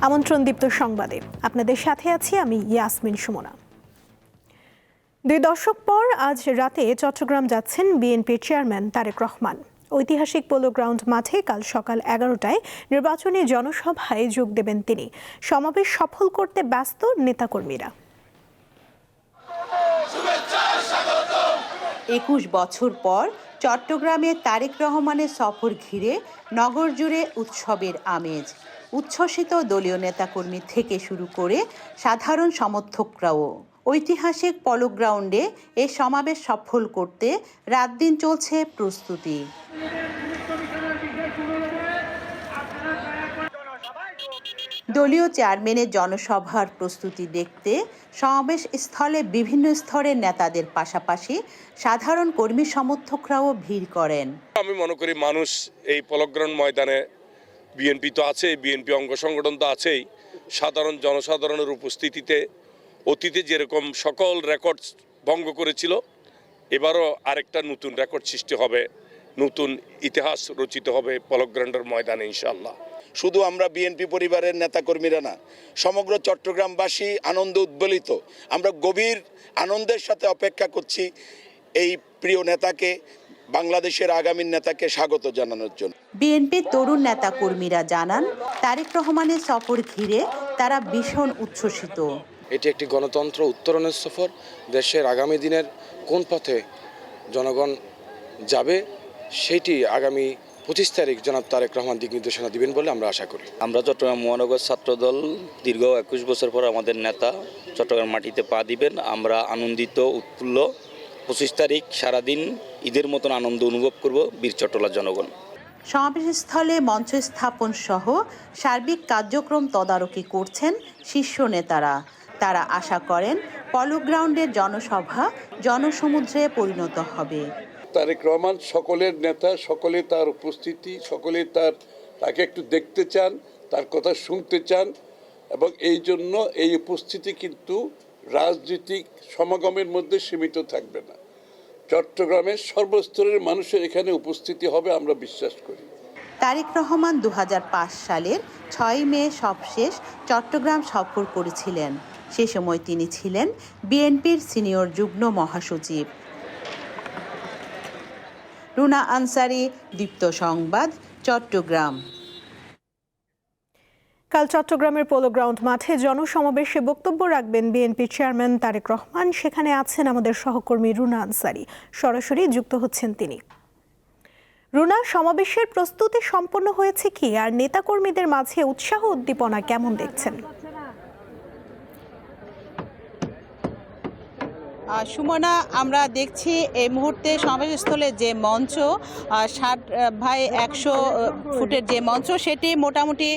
আমন্ত্রণ দীপ্ত সংবাদে আপনাদের সাথে আছি আমি ইয়াসমিন সুমনা। 2 দশক পর আজ রাতে চট্টগ্রাম যাচ্ছেন বিএনপির চেয়ারম্যান তারেক রহমান। ঐতিহাসিক পোলো গ্রাউন্ড মাঠে কাল সকাল 11টায় নির্বাচনী জনসভায় যোগ দেবেন তিনি। সমাবেশ সফল করতে ব্যস্ত নেতাকর্মীরা। 21 বছর পর চট্টগ্রামে তারেক রহমানের সফর ঘিরে নগর জুড়ে উৎসবের আমেজ। উচ্ছ্বসিত দলীয় নেতাকর্মী থেকে শুরু করে সাধারণ সমর্থকরাও। ঐতিহাসিক পলো গ্রাউন্ডে এ সমাবেশ সফল করতে রাত দিন চলছে প্রস্তুতি। দলীয় চেয়ারম্যানের জনসভার প্রস্তুতি দেখতে সমাবেশ স্থলে বিভিন্ন স্তরের নেতাদের পাশাপাশি সাধারণ কর্মী সমর্থকরাও ভিড় করেন। আমি মনে করি মানুষ এই পলো গ্রাউন্ড ময়দানে বিএনপি তো আছে, বিএনপি অঙ্গ সংগঠন তো আছেই, সাধারণ জনসাধারণের উপস্থিতিতে অতীতে যেরকম সকল রেকর্ড ভঙ্গ করেছিল, এবারও আরেকটা নতুন রেকর্ড সৃষ্টি হবে, নতুন ইতিহাস রচিত হবে পলো গ্রাউন্ডের ময়দানে ইনশাআল্লাহ। শুধু আমরা বিএনপি পরিবারের নেতাকর্মীরা না, সমগ্র চট্টগ্রামবাসী আনন্দ উদ্বেলিত। আমরা গভীর আনন্দের সাথে অপেক্ষা করছি এই প্রিয় নেতাকে, বাংলাদেশের আগামী নেতাকে স্বাগত জানানোর জন্য। বিএনপির তরুণ নেতাকর্মীরা জানান, তারেক রহমানের সফর ঘিরে তারা ভীষণ উচ্ছ্বসিত। এটি একটি গণতন্ত্র উত্তরণের সফর। দেশের আগামী দিনের কোন পথে জনগণ যাবে সেটি আগামী 25 তারিখ জনাব তারেক রহমান দিক নির্দেশনা দিবেন বলে আমরা আশা করি। আমরা চট্টগ্রাম মহানগর ছাত্রদল দীর্ঘ 21 বছর পর আমাদের নেতা চট্টগ্রাম মাটিতে পা দিবেন। আমরা আনন্দিত, উৎফুল্ল। 25 তারিখ সারাদিন ঈদের মতন আনন্দ অনুভব করব বীর চট্টলার জনগণ। সমাবেশস্থলে মঞ্চ স্থাপন সহ সার্বিক কার্যক্রম তদারকি করছেন শীর্ষ নেতারা। তারা আশা করেন পলো গ্রাউন্ডের জনসভা জনসমুদ্রে পরিণত হবে। তারেক রহমান সকলের নেতা, সকলে তার উপস্থিতি, সকলে তাকে একটু দেখতে চান, তার কথা শুনতে চান, এবং এই জন্য এই উপস্থিতি কিন্তু রাজনৈতিক সমাগমের মধ্যে সীমিত থাকবে না। চট্টগ্রামের সর্বস্তরের মানুষের এখানে উপস্থিতি হবে আমরা বিশ্বাস করি। তারেক রহমান 2005 সালের 6 মে সবশেষ চট্টগ্রাম সফর করেছিলেন। সে সময় তিনি ছিলেন বিএনপির সিনিয়র যুগ্ম মহাসচিব। রুনা আনসারি, দীপ্ত সংবাদ, চট্টগ্রাম। কাল চট্টগ্রামের পোলো গ্রাউন্ড মাঠে জনসমাবেশে বক্তব্য রাখবেন বিএনপির চেয়ারম্যান তারেক রহমান। সেখানে আছেন আমাদের সহকর্মী রুনা আনসারি, সরাসরি যুক্ত হচ্ছেন তিনি। রুনা, সমাবেশের প্রস্তুতি সম্পন্ন হয়েছে কি, আর নেতাকর্মীদের মাঝে উৎসাহ উদ্দীপনা কেমন দেখছেন? সুমনা, আমরা দেখছি এই মুহূর্তে সমাবেশস্থলে যে মঞ্চ 60x100 ফুটের যে মঞ্চ সেটি মোটামুটি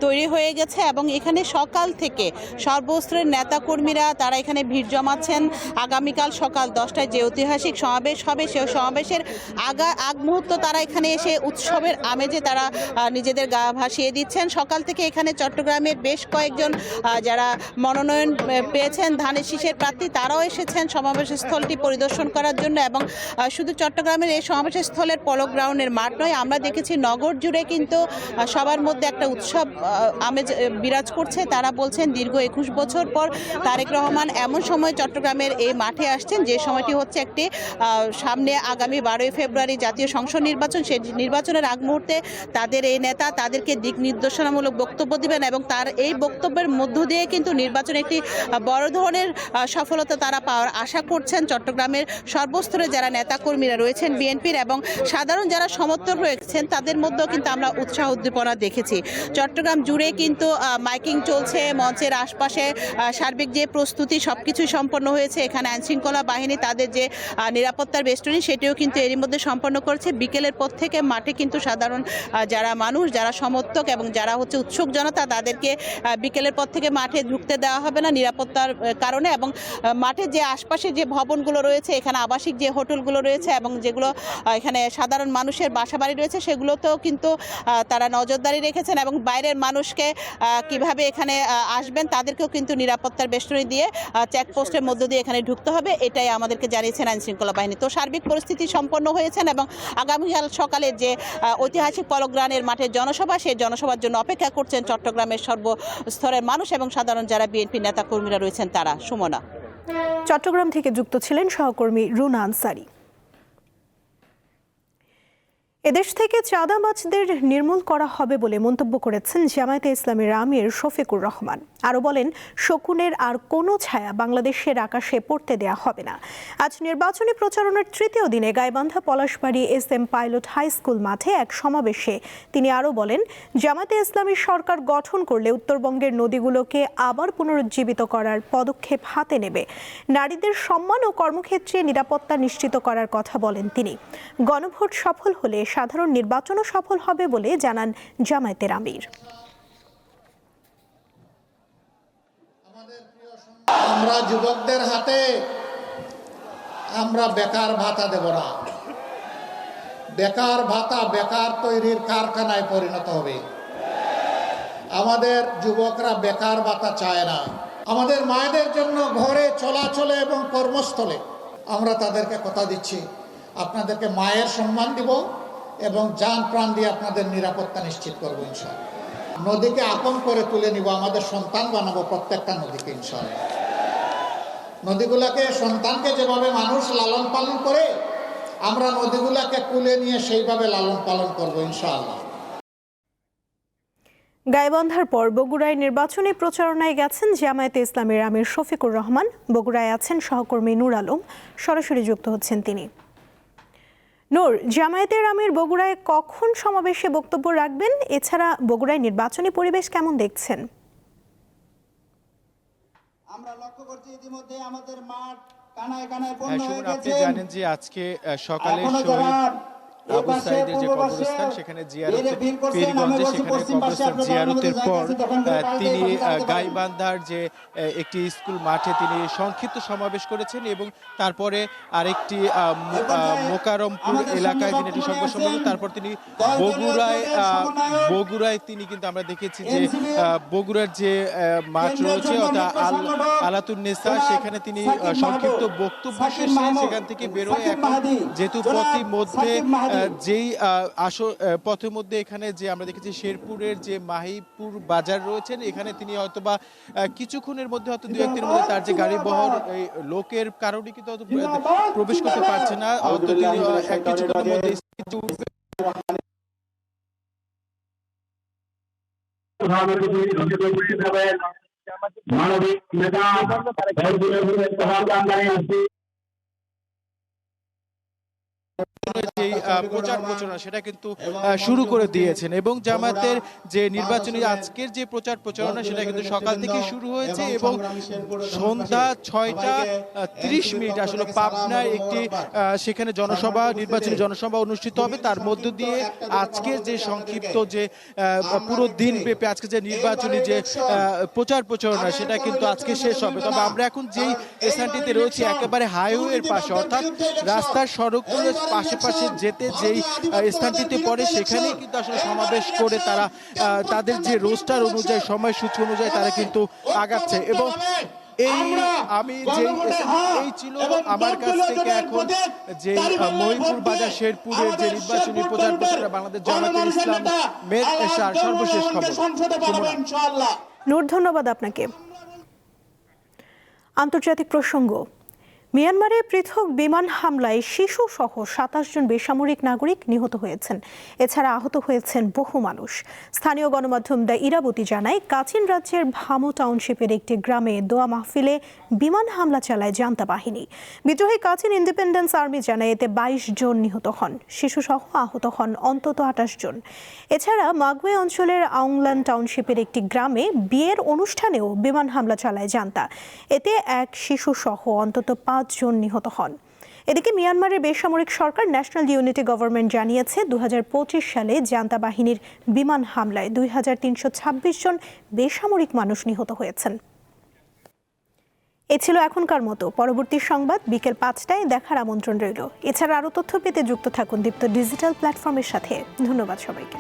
তৈরি হয়ে গেছে, এবং এখানে সকাল থেকে সর্বস্তরের নেতাকর্মীরা তারা এখানে ভিড় জমাচ্ছেন। আগামীকাল সকাল 10টায় যে ঐতিহাসিক সমাবেশ হবে সেই সমাবেশের আগ মুহূর্ত তারা এখানে এসে উৎসবের আমেজে তারা নিজেদের গা ভাসিয়ে দিচ্ছেন। সকাল থেকে এখানে চট্টগ্রামের বেশ কয়েকজন যারা মনোনয়ন পেয়েছেন ধানের শীষের প্রার্থী, তারাও এসেছেন সমাবেশ স্থলটি পরিদর্শন করার জন্য। এবং শুধু চট্টগ্রামের এই সমাবেশ স্থলের পলো গ্রাউন্ডের মাঠ নয়, আমরা দেখেছি নগর জুড়ে কিন্তু সবার মধ্যে একটা উৎসব আমেজ বিরাজ করছে। তারা বলছেন দীর্ঘ 21 বছর পর তারেক রহমান এমন সময় চট্টগ্রামের এই মাঠে আসছেন যে সময়টি হচ্ছে একটি সামনে আগামী 12ই ফেব্রুয়ারি জাতীয় সংসদ নির্বাচন। সেই নির্বাচনের আগ মুহূর্তে তাদের এই নেতা তাদেরকে দিক নির্দেশনামূলক বক্তব্য দিবেন, এবং তার এই বক্তব্যের মধ্য দিয়ে কিন্তু নির্বাচনে একটি বড় ধরনের সফলতা তারা পাওয়ার আশা করছেন। চট্টগ্রামের সর্বস্তরে যারা নেতাকর্মীরা রয়েছেন বিএনপির এবং সাধারণ যারা সমর্থক রয়েছেন তাদের মধ্যেও কিন্তু আমরা উৎসাহ উদ্দীপনা দেখেছি। চট্টগ্রাম জুড়ে কিন্তু মাইকিং চলছে, মঞ্চের আশপাশে সার্বিক যে প্রস্তুতি সবকিছুই সম্পন্ন হয়েছে। এখানে আইনশৃঙ্খলা বাহিনী তাদের যে নিরাপত্তার বেষ্টনী সেটিও কিন্তু এরই মধ্যে সম্পন্ন করেছে। বিকেলের পর থেকে মাঠে কিন্তু সাধারণ যারা মানুষ, যারা সমর্থক এবং যারা হচ্ছে উৎসুক জনতা, তাদেরকে বিকেলের পর থেকে মাঠে ঢুকতে দেওয়া হবে না নিরাপত্তার কারণে, এবং মাঠে যে আশপাশে আশপাশে যে ভবনগুলো রয়েছে, এখানে আবাসিক যে হোটেলগুলো রয়েছে এবং যেগুলো এখানে সাধারণ মানুষের বাসাবাড়ি রয়েছে, সেগুলোতেও কিন্তু তারা নজরদারি রেখেছেন এবং বাইরের মানুষকে কিভাবে এখানে আসবেন তাদেরকেও কিন্তু নিরাপত্তার বেষ্টনী দিয়ে চেকপোস্টের মধ্য দিয়ে এখানে ঢুকতে হবে, এটাই আমাদেরকে জানিয়েছেন আইনশৃঙ্খলা বাহিনী। তো সার্বিক পরিস্থিতি সম্পন্ন হয়েছেন এবং আগামীকাল সকালে যে ঐতিহাসিক পলকগ্রানের মাঠের জনসভা, সেই জনসভার জন্য অপেক্ষা করছেন চট্টগ্রামের সর্বস্তরের মানুষ এবং সাধারণ যারা বিএনপি নেতা কর্মীরা রয়েছেন তারা। সুমনা। চট্টগ্রাম থেকে যুক্ত ছিলেন সহকর্মী রুনা আনসারি। এদেশ থেকে চাঁদাবাজদের নির্মূল করা হবে বলে মন্তব্য করেছেন জামায়াতে ইসলামীর আমির শফিকুর রহমান। আরও বলেন, শকুনের আর কোনো ছায়া বাংলাদেশের আকাশে পড়তে দেয়া হবে না। আজ নির্বাচনী প্রচারণার তৃতীয় দিনে Gaibandha Palashbari SM pilot high school মাঠে এক সমাবেশে তিনি আরও বলেন, জামায়াতে ইসলামী সরকার গঠন করলে উত্তরবঙ্গের নদীগুলোকে আবার পুনরুজ্জীবিত করার পদক্ষেপ হাতে নেবে। নারীদের সম্মান ও কর্মক্ষেত্রে নিরাপত্তা নিশ্চিত করার কথা বলেন তিনি। গণভোট সফল হলে সাধারণ নির্বাচনও সফল হবে বলে জানান জামায়াতের আমির। আমরা যুবকদের হাতে আমরা বেকার ভাতা দেব না। বেকার ভাতা বেকার তৈরির কারখানায় পরিণত হবে। আমাদের যুবকরা বেকার ভাতা চায় না। আমাদের মায়েদের জন্য ঘরে চলাচলে এবং কর্মস্থলে আমরা তাদেরকে কথা দিচ্ছি, আপনাদেরকে মায়ের সম্মান দিব এবং জান প্রাণ দিয়ে আপনাদের নিরাপত্তা নিশ্চিত করবো ইনশাআল্লাহ। নদীকে আপন করে তুলে নিব, আমাদের সন্তান বানাবো প্রত্যেকটা নদীকে ইনশাআল্লাহ। নদীগুলাকে, সন্তানকে যেভাবে মানুষ লালন পালন করে, আমরা নদীগুলাকে কুলে নিয়ে সেইভাবে লালন পালন করবো ইনশাআল্লাহ। গাইবান্ধার পর বগুড়ায় নির্বাচনী প্রচারণায় গেছেন জামায়াতে ইসলামীর আমির শফিকুর রহমান। বগুড়ায় আছেন সহকর্মী নূর আলম, সরাসরি যুক্ত হচ্ছেন তিনি। নূর, জামায়াতের আমির বগুড়ায় কখন সমাবেশে বক্তব্য রাখবেন? এছাড়া বগুড়ায় নির্বাচনী পরিবেশ কেমন দেখছেন? আমরা লক্ষ্য করছি ইতিমধ্যে আমাদের মাঠ কানায় কানায় পূর্ণ হয়ে গেছে। আপনি জানেন যে আজকে সকালে আবু সাইদের যে কবরস্থান, সেখানে জিয়ারতের পীরগঞ্জে, সেখানে কবরস্থান জিয়ারতের পর তিনি গাইবান্ধার যে একটি স্কুল মাঠে তিনি সংক্ষিপ্ত সমাবেশ করেছেন এবং তারপরে আরেকটি মোকারমপুর এলাকায় তিনি একটি সংবাদ সম্মেলন, তারপর তিনি বগুড়ায় তিনি কিন্তু আমরা দেখেছি যে বগুড়ার যে মাঠ রয়েছে অর্থাৎ আলাতুন্নেসা, সেখানে তিনি সংক্ষিপ্ত বক্তব্য শেষে সেখান থেকে বেরোয় এখন যেহেতু পথের মধ্যে যেই পথের মধ্যে এখানে যে আমরা দেখেছি শেরপুরের যে মাহিপুর বাজার রয়েছেন, এখানে তিনি হয়তোবা কিছুক্ষণের মধ্যে হয়তো দু একদিনের মধ্যে তার যে গাড়ি বহর লোকের কারণে কিন্তু হয়তো প্রবেশ করতে পারছে না, হয়তো তিনি কিছুক্ষণের মধ্যে মানবিক নেতা প্রচার প্রচারণা সেটা কিন্তু শুরু করে দিয়েছেন এবং জামায়াতের যে নির্বাচনী আজকের যে প্রচার প্রচারণা সেটা কিন্তু সকাল থেকে শুরু হয়েছে এবং সন্ধ্যা 6:30 আসলে পাবনার একটি সেখানে জনসভা, নির্বাচনী জনসভা অনুষ্ঠিত হবে। তার মধ্য দিয়ে আজকের যে সংক্ষিপ্ত যে পুরো দিন ব্যাপী আজকে যে নির্বাচনী যে প্রচার প্রচারণা সেটা কিন্তু আজকে শেষ হবে। তবে আমরা এখন যেই স্থানটিতে রয়েছি একেবারে হাইওয়ের পাশে, অর্থাৎ রাস্তার সড়কগুলোর পাশে যেতে যেই স্থানটিতে পড়ে সেখানেই কিন্তু আসলে সমাবেশ করে তারা তাদের যে রোস্টার অনুযায়ী, সময়সূচি অনুযায়ী তারা কিন্তু আগাচ্ছে এবং আমি এই ছিল আমার কাছ থেকে এখন যে মহিপুর বাজার শেরপুরের যে নির্বাচনী প্রচার প্রচার বাংলাদেশ জামায়াতে ইসলামের সর্বশেষ খবর। নূর, ধন্যবাদ আপনাকে। আন্তর্জাতিক প্রসঙ্গ, মিয়ানমারে পৃথক বিমান হামলায় শিশু সহ 27 জন বেসামরিক নাগরিক নিহত হয়েছেন। এছাড়া আহত হয়েছেন বহু মানুষ। স্থানীয় গণমাধ্যম দ্য ইরাবতী জানায়, কাচিন রাজ্যের ভামো টাউনশিপের একটি গ্রামে দোয়া মাহফিলে বিমান হামলা চালায় জান্তা বাহিনী। বিদ্রোহী কাচিন ইন্ডিপেন্ডেন্স আর্মি জানায় এতে 22 জন নিহত হন। শিশু সহ আহত হন অন্তত 28 জন। এছাড়া মাগওয়ে অঞ্চলের আংলান টাউনশিপের একটি গ্রামে বিয়ের অনুষ্ঠানেও বিমান হামলা চালায় জান্তা। এতে এক শিশু সহ অন্তত 5 জন নিহত হন। এদিকে মিয়ানমারের বেসামরিক সরকার ন্যাশনাল ইউনিটি গভর্নমেন্ট জানিয়েছে 2025 সালে জান্তা বাহিনীর বিমান হামলায় 2326 জন বেসামরিক মানুষ নিহত হয়েছেন। এ ছিল এখনকার মতো। পরবর্তী সংবাদ বিকেল 5টায় দেখার আমন্ত্রণ রইল। এছাড়া আরও তথ্য পেতে যুক্ত থাকুন দীপ্ত ডিজিটাল প্ল্যাটফর্মের সাথে। ধন্যবাদ সবাইকে।